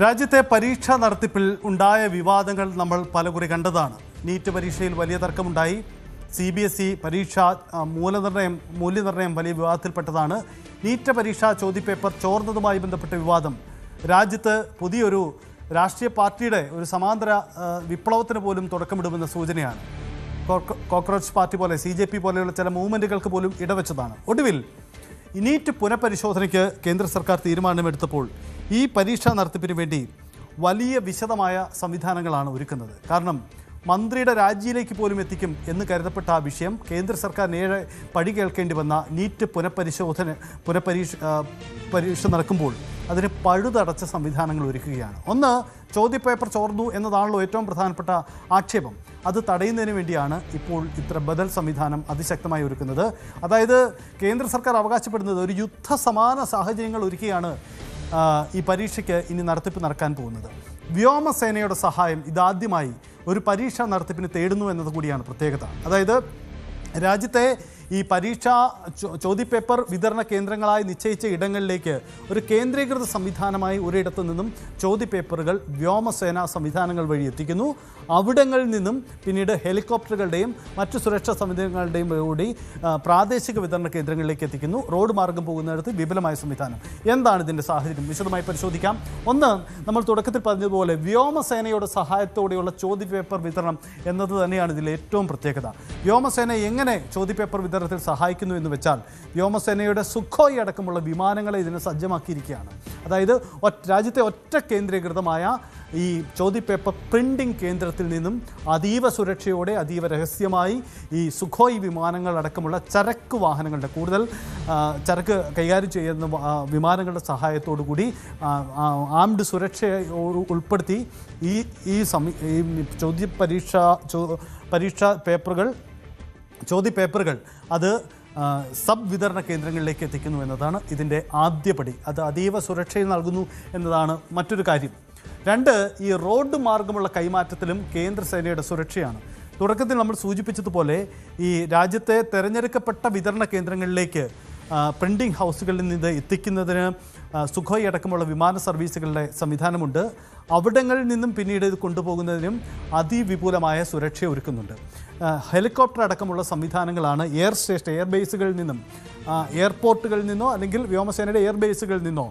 രാജ്യത്തെ പരീക്ഷാ നടത്തിപ്പിൽ ഉണ്ടായ വിവാദങ്ങൾ നമ്മൾ പലകുറി കണ്ടതാണ്. നീറ്റ് പരീക്ഷയിൽ വലിയ തർക്കമുണ്ടായി. CBSE പരീക്ഷാ മൂല്യനിർണ്ണയം വലിയ വിവാദത്തിൽപ്പെട്ടതാണ്. നീറ്റ് പരീക്ഷാ ചോദ്യപേപ്പർ ചോർന്നതുമായി ബന്ധപ്പെട്ട വിവാദം രാജ്യത്ത് പുതിയൊരു രാഷ്ട്രീയ പാർട്ടിയുടെ ഒരു സമാന്തര വിപ്ലവത്തിന് പോലും തുടക്കമിടുമെന്ന സൂചനയാണ്. കോക്രോച്ച് പാർട്ടി പോലെ CJP പോലെയുള്ള ചില മൂവ്മെൻറ്റുകൾക്ക് പോലും ഇടവെച്ചതാണ്. ഒടുവിൽ നീറ്റ് പുനഃപരിശോധനയ്ക്ക് കേന്ദ്ര സർക്കാർ തീരുമാനമെടുത്തപ്പോൾ ഈ പരീക്ഷാ നടത്തിപ്പിന് വേണ്ടി വലിയ വിശദമായ സംവിധാനങ്ങളാണ് ഒരുക്കുന്നത്. കാരണം മന്ത്രിയുടെ രാജിയിലേക്ക് പോലും എത്തിക്കും എന്ന് കരുതപ്പെട്ട ആ വിഷയം കേന്ദ്ര സർക്കാരിന് 7 പടി കേൾക്കേണ്ടി വന്ന നീറ്റ് പരീക്ഷ നടക്കുമ്പോൾ അതിന് പഴുതടച്ച സംവിധാനങ്ങൾ ഒരുക്കുകയാണ്. ഒന്ന്, ചോദ്യപേപ്പർ ചോർന്നു എന്നതാണല്ലോ ഏറ്റവും പ്രധാനപ്പെട്ട ആക്ഷേപം. അത് തടയുന്നതിന് വേണ്ടിയാണ് ഇപ്പോൾ ഇത്ര ബദൽ സംവിധാനം അതിശക്തമായി ഒരുക്കുന്നത്. അതായത് കേന്ദ്ര സർക്കാർ അവകാശപ്പെടുന്നത് ഒരു യുദ്ധസമാന സാഹചര്യങ്ങൾ ഒരുക്കിയാണ് ഈ പരീക്ഷയ്ക്ക് ഇനി നടത്തിപ്പ് നടക്കാൻ പോകുന്നത്. വ്യോമസേനയുടെ സഹായം ഇതാദ്യമായി ഒരു പരീക്ഷാ നടത്തിപ്പിന് തേടുന്നു എന്നത് കൂടിയാണ് പ്രത്യേകത. അതായത് രാജ്യത്തെ ഈ പരീക്ഷാ ചോദ്യപേപ്പർ വിതരണ കേന്ദ്രങ്ങളായി നിശ്ചയിച്ച ഇടങ്ങളിലേക്ക് ഒരു കേന്ദ്രീകൃത സംവിധാനമായി ഒരിടത്തു നിന്നും ചോദ്യപേപ്പറുകൾ വ്യോമസേന സംവിധാനങ്ങൾ വഴി എത്തിക്കുന്നു. അവിടങ്ങളിൽ നിന്നും പിന്നീട് ഹെലികോപ്റ്ററുകളുടെയും മറ്റു സുരക്ഷാ സംവിധാനങ്ങളുടെയും കൂടി പ്രാദേശിക വിതരണ കേന്ദ്രങ്ങളിലേക്ക് എത്തിക്കുന്നു. റോഡ് മാർഗം പോകുന്നിടത്ത് വിപുലമായ സംവിധാനം. എന്താണ് ഇതിൻ്റെ സാഹചര്യം വിശദമായി പരിശോധിക്കാം. ഒന്ന്, നമ്മൾ തുടക്കത്തിൽ പറഞ്ഞതുപോലെ വ്യോമസേനയുടെ സഹായത്തോടെയുള്ള ചോദ്യപേപ്പർ വിതരണം എന്നത് തന്നെയാണ് ഇതിലെ ഏറ്റവും പ്രത്യേകത. വ്യോമസേന എങ്ങനെ ചോദ്യപേപ്പർ വിതരണത്തിൽ സഹായിക്കുന്നു എന്ന് വെച്ചാൽ വ്യോമസേനയുടെ സുഖോയ് അടക്കമുള്ള വിമാനങ്ങളെ ഇതിന് സജ്ജമാക്കിയിരിക്കുകയാണ്. അതായത് രാജ്യത്തെ ഒറ്റ കേന്ദ്രീകൃതമായ ഈ ചോദ്യപേപ്പർ പ്രിൻറ്റിംഗ് കേന്ദ്രത്തിൽ നിന്നും അതീവ സുരക്ഷയോടെ അതീവ രഹസ്യമായി ഈ സുഖോയ് വിമാനങ്ങൾ അടക്കമുള്ള ചരക്ക് വാഹനങ്ങളുടെ കൂടുതൽ ചരക്ക് കൈകാര്യം ചെയ്യുന്ന വിമാനങ്ങളുടെ സഹായത്തോടു കൂടി ആംഡ് സുരക്ഷ ഉൾപ്പെടുത്തി ഈ ചോദ്യപേപ്പറുകൾ അത് സബ് വിതരണ കേന്ദ്രങ്ങളിലേക്ക് എത്തിക്കുന്നു എന്നതാണ് ഇതിൻ്റെ ആദ്യപടി. അത് അതീവ സുരക്ഷയിൽ നൽകുന്നു എന്നതാണ് മറ്റൊരു കാര്യം. 2, ഈ റോഡ് മാർഗമുള്ള കൈമാറ്റത്തിലും കേന്ദ്ര സേനയുടെ സുരക്ഷയാണ്. തുടക്കത്തിൽ നമ്മൾ സൂചിപ്പിച്ചതുപോലെ ഈ രാജ്യത്തെ തിരഞ്ഞെടുക്കപ്പെട്ട വിതരണ കേന്ദ്രങ്ങളിലേക്ക് പ്രിൻറ്റിംഗ് ഹൗസുകളിൽ നിന്ന് എത്തിക്കുന്നതിന് സുഖോയ് അടക്കമുള്ള വിമാന സർവീസുകളുടെ സംവിധാനമുണ്ട്. അവിടങ്ങളിൽ നിന്നും പിന്നീട് ഇത് കൊണ്ടുപോകുന്നതിനും അതിവിപുലമായ സുരക്ഷ ഒരുക്കുന്നുണ്ട്. ഹെലികോപ്റ്റർ അടക്കമുള്ള സംവിധാനങ്ങളാണ് എയർബേസുകളിൽ നിന്നും എയർപോർട്ടുകളിൽ നിന്നോ അല്ലെങ്കിൽ വ്യോമസേനയുടെ എയർബേസുകളിൽ നിന്നോ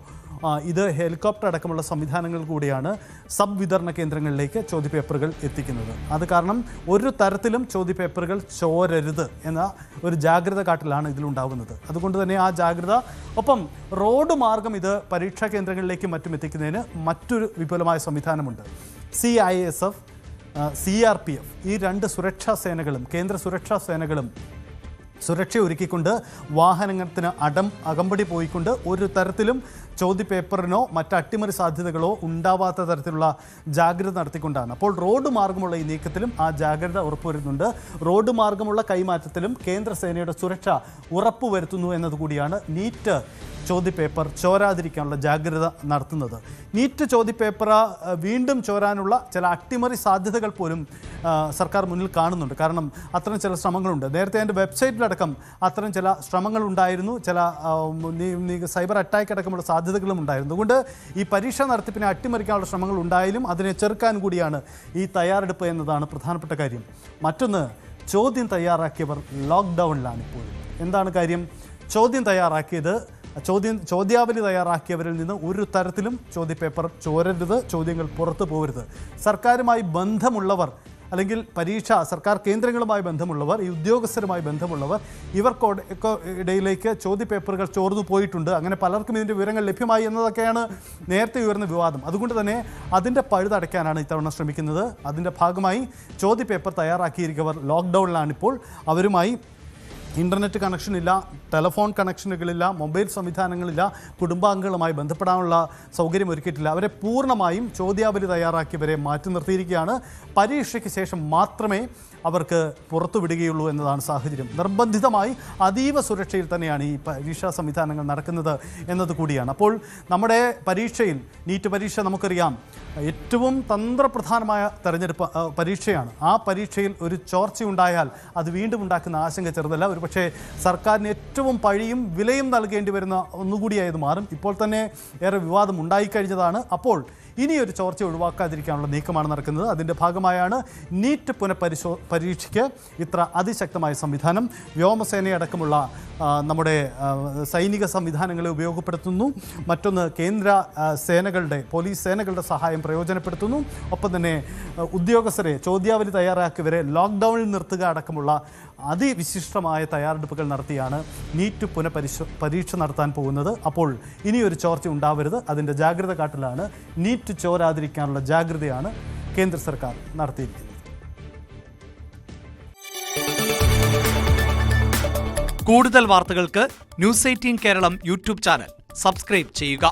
ഇത് ഹെലികോപ്റ്റർ അടക്കമുള്ള സംവിധാനങ്ങൾ കൂടിയാണ് സബ് വിതരണ കേന്ദ്രങ്ങളിലേക്ക് ചോദ്യപേപ്പറുകൾ എത്തിക്കുന്നത്. അത് കാരണം ഒരു തരത്തിലും ചോദ്യപേപ്പറുകൾ ചോരരുത് എന്ന ഒരു ജാഗ്രത കാട്ടിലാണ് ഇതിലുണ്ടാകുന്നത്. അതുകൊണ്ട് തന്നെ ആ ജാഗ്രത ഒപ്പം റോഡ് മാർഗം ഇത് പരീക്ഷാ കേന്ദ്രങ്ങളിലേക്കും മറ്റും എത്തിക്കുന്നതിന് മറ്റൊരു വിപുലമായ സംവിധാനമുണ്ട്. CISF, CRPF ഈ 2 സുരക്ഷാ സേനകളും കേന്ദ്ര സുരക്ഷാ സേനകളും സുരക്ഷ ഒരുക്കിക്കൊണ്ട് വാഹനത്തിന് അകമ്പടി പോയിക്കൊണ്ട് ഒരു തരത്തിലും ചോദ്യപേപ്പറിനോ മറ്റ് അട്ടിമറി സാധ്യതകളോ ഉണ്ടാവാത്ത തരത്തിലുള്ള ജാഗ്രത നടത്തിക്കൊണ്ടാണ്. അപ്പോൾ റോഡ് മാർഗമുള്ള ഈ നീക്കത്തിലും ആ ജാഗ്രത ഉറപ്പുവരുന്നുണ്ട്. റോഡ് മാർഗമുള്ള കൈമാറ്റത്തിലും കേന്ദ്ര സേനയുടെ സുരക്ഷ ഉറപ്പുവരുത്തുന്നു എന്നതുകൂടിയാണ് നീറ്റ് ചോദ്യപേപ്പർ ചോരാതിരിക്കാനുള്ള ജാഗ്രത നടത്തുന്നത്. നീറ്റ് ചോദ്യപേപ്പർ വീണ്ടും ചോരാനുള്ള ചില അട്ടിമറി സാധ്യതകൾ പോലും സർക്കാർ മുന്നിൽ കാണുന്നുണ്ട്. കാരണം അത്തരം ചില ശ്രമങ്ങളുണ്ട്. നേരത്തെ എൻ്റെ വെബ്സൈറ്റിലടക്കം അത്തരം ചില ശ്രമങ്ങളുണ്ടായിരുന്നു. ചില സൈബർ അറ്റാക്ക് അടക്കമുള്ള സാധ്യതകളും ഉണ്ടായിരുന്നു. അതുകൊണ്ട് ഈ പരീക്ഷ നടത്തിപ്പിനെ അട്ടിമറിക്കാനുള്ള ശ്രമങ്ങൾ ഉണ്ടായാലും അതിനെ ചെറുക്കാൻ കൂടിയാണ് ഈ തയ്യാറെടുപ്പ് എന്നതാണ് പ്രധാനപ്പെട്ട കാര്യം. മറ്റൊന്ന്, ചോദ്യം തയ്യാറാക്കിയവർ ലോക്ക്ഡൗണിലാണ് ഇപ്പോഴും. എന്താണ് കാര്യം? ചോദ്യാവലി തയ്യാറാക്കിയവരിൽ നിന്ന് ഒരു തരത്തിലും ചോദ്യപേപ്പർ ചോരരുത്, ചോദ്യങ്ങൾ പുറത്തു പോകരുത്. സർക്കാരുമായി ബന്ധമുള്ളവർ അല്ലെങ്കിൽ സർക്കാർ കേന്ദ്രങ്ങളുമായി ബന്ധമുള്ളവർ, ഈ ഉദ്യോഗസ്ഥരുമായി ബന്ധമുള്ളവർ ഇവർക്കിടയിലേക്ക് ചോദ്യപേപ്പറുകൾ ചോർന്നു പോയിട്ടുണ്ട്. അങ്ങനെ പലർക്കും ഇതിൻ്റെ വിവരങ്ങൾ ലഭ്യമായി എന്നതൊക്കെയാണ് നേരത്തെ ഉയർന്ന വിവാദം. അതുകൊണ്ട് തന്നെ അതിൻ്റെ പഴുതടയ്ക്കാനാണ് ഇത്തവണ ശ്രമിക്കുന്നത്. അതിൻ്റെ ഭാഗമായി ചോദ്യപേപ്പർ തയ്യാറാക്കിയിരിക്കുന്നവർ ലോക്ക്ഡൗണിലാണിപ്പോൾ. അവരുമായി ഇൻ്റർനെറ്റ് കണക്ഷനില്ല, ടെലഫോൺ കണക്ഷനുകളില്ല, മൊബൈൽ സംവിധാനങ്ങളില്ല, കുടുംബാംഗങ്ങളുമായി ബന്ധപ്പെടാനുള്ള സൗകര്യം ഒരുക്കിയിട്ടില്ല. അവരെ പൂർണ്ണമായും ചോദ്യാവലി തയ്യാറാക്കിയവരെ മാറ്റി നിർത്തിയിരിക്കുകയാണ്. പരീക്ഷയ്ക്ക് ശേഷം മാത്രമേ അവർക്ക് പുറത്തുവിടുകയുള്ളൂ എന്നതാണ് സാഹചര്യം. നിർബന്ധിതമായി അതീവ സുരക്ഷയിൽ തന്നെയാണ് ഈ പരീക്ഷാ സംവിധാനങ്ങൾ നടക്കുന്നത് എന്നത് കൂടിയാണ്. അപ്പോൾ നമ്മുടെ പരീക്ഷയിൽ നീറ്റ് പരീക്ഷ നമുക്കറിയാം ഏറ്റവും തന്ത്രപ്രധാനമായ പരീക്ഷയാണ്. ആ പരീക്ഷയിൽ ഒരു ചോർച്ചയുണ്ടായാൽ അത് വീണ്ടും ഉണ്ടാക്കുന്ന ആശങ്ക ചെറുതല്ല. ഒരു പക്ഷേ സർക്കാരിന് ഏറ്റവും പഴിയും വിലയും നൽകേണ്ടി വരുന്ന ഒന്നുകൂടിയായത് മാറും. ഇപ്പോൾ തന്നെ ഏറെ വിവാദം ഉണ്ടായിക്കഴിഞ്ഞതാണ്. അപ്പോൾ ഇനിയൊരു ചോർച്ച ഒഴിവാക്കാതിരിക്കാനുള്ള നീക്കമാണ് നടക്കുന്നത്. അതിൻ്റെ ഭാഗമായാണ് നീറ്റ് പരീക്ഷയ്ക്ക് ഇത്ര അതിശക്തമായ സംവിധാനം. വ്യോമസേനയടക്കമുള്ള നമ്മുടെ സൈനിക സംവിധാനങ്ങളെ ഉപയോഗപ്പെടുത്തുന്നു. മറ്റൊന്ന് കേന്ദ്ര സേനകളുടെ പോലീസ് സേനകളുടെ സഹായം പ്രയോജനപ്പെടുത്തുന്നു. ഒപ്പം തന്നെ ഉദ്യോഗസ്ഥരെ ചോദ്യാവലി തയ്യാറാക്കിയവരെ ലോക്ക്ഡൗണിൽ നിർത്തുക അടക്കമുള്ള അതിവിശിഷ്ടമായ തയ്യാറെടുപ്പുകൾ നടത്തിയാണ് നീറ്റ് പരീക്ഷ നടത്താൻ പോകുന്നത്. അപ്പോൾ ഇനിയൊരു ചോർച്ച ഉണ്ടാവരുത്. അതിൻ്റെ ജാഗ്രത കാട്ടലാണ്, നീറ്റ് ചോരാതിരിക്കാനുള്ള ജാഗ്രതയാണ് കേന്ദ്ര സർക്കാർ നടത്തിയിരിക്കുന്നത്. കൂടുതൽ വാർത്തകൾക്ക് news 18 Keralam YouTube channel subscribe ചെയ്യുക.